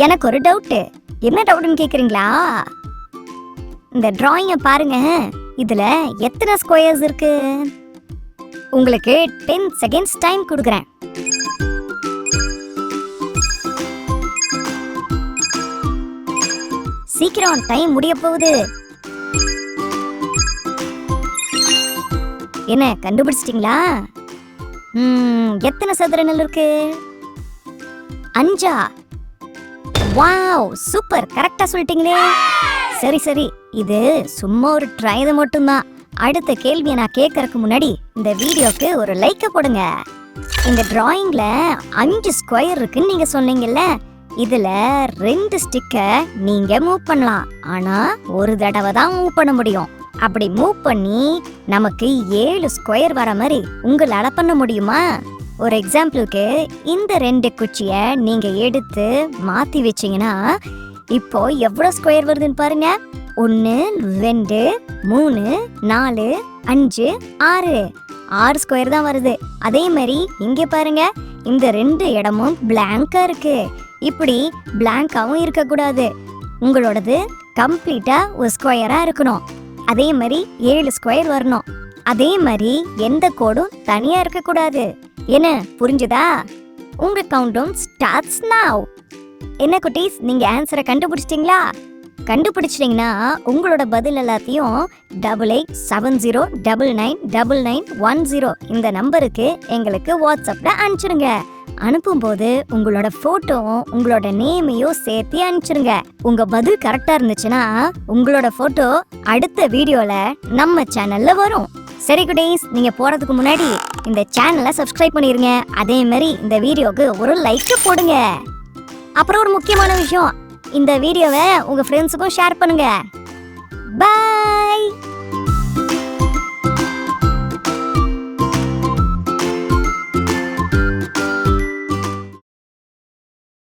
எனக்கு ஒரு டவுட். என்ன டவுட்னு கேக்குறீங்களா? இந்த டிராயிங்க பாருங்க. இதுல எத்தனை ஸ்கொயர்ஸ் இருக்கு? உங்களுக்கு 10 செகண்ட்ஸ் டைம் கொடுக்குறேன். சீக்கிரம், டைம் முடிய போகுது. என்ன கண்டுபிடிச்சிட்டீங்களா? எத்தனை சதுர நிலை இருக்கு? 5. வாவ், சூப்பர், கரெக்டா சொல்லிட்டீங்களே. சரி சரி, இது சும்மா ஒரு ட்ரை மட்டும்தான். அடுத்த கேள்வியை நான் கேட்கறதுக்கு முன்னாடி இந்த வீடியோக்கு ஒரு லைக்க போடுங்க. இந்த டிராயிங்ல 5 ஸ்கொயர் இருக்குன்னு நீங்க சொன்னீங்கல்ல, இதுல 2 ஸ்டிக்கை நீங்க மூவ் பண்ணலாம். ஆனா ஒரு தடவை தான் மூவ் பண்ண முடியும். அப்படி மூவ் பண்ணி நமக்கு 7 ஸ்கொயர் வர மாதிரி உங்களால பண்ண முடியுமா? ஒரு எக்ஸாம்பிளுக்கு இந்த 2 குச்சியை நீங்க எடுத்து மாத்தி வச்சீங்கன்னா இப்போ எவ்வளவு ஸ்கொயர் வருதுன்னு பாருங்க. 1 2 3 4 5 6 ஸ்கொயர் தான் வருது. அதே மாதிரி இங்க பாருங்க, இந்த 2 இடமும் பிளாங்கா இருக்கு. இப்படி பிளாங்காவும் இருக்க கூடாது. உங்களோடது கம்ப்ளீட்டா ஒரு ஸ்கொயரா இருக்கணும். அதே மாதிரி 7 ஸ்கொயர் வரணும். அதே மாதிரி எந்த கோடும் தனியா இருக்க கூடாது. என்ன புரிஞ்சுதா? உங்க கவுண்டவுன் ஸ்டார்ட்ஸ் நவ. என்ன குட்டீஸ், நீங்க ஆன்சரை கண்டுபிடிச்சிட்டீங்களா? கண்டுபிடிச்சிட்டீங்கன்னா உங்களோட பதில் எல்லாத்தையும் 8870999910 இந்த நம்பருக்கு எங்களுக்கு வாட்ஸ்அப்ல அனுப்பிச்சிருங்க. அனுப்பும்போது உங்களோட போட்டோவும் உங்களோட நேமையும் சேர்த்து அனுப்பிச்சிருங்க. உங்க பதில் கரெக்டா இருந்துச்சுன்னா உங்களோட போட்டோ அடுத்த வீடியோல நம்ம சேனல்ல வரும். சரி குட்டீஸ், நீங்க போறதுக்கு முன்னாடி இந்த சேனலை சப்ஸ்கிரைப் பண்ணிருங்க. அதே மாதிரி இந்த வீடியோக்கு ஒரு லைக் போடுங்க. அப்புறம் ஒரு முக்கியமான விஷயம், இந்த வீடியோவை உங்க ஃப்ரெண்ட்ஸுக்கும் ஷேர் பண்ணுங்க. பை.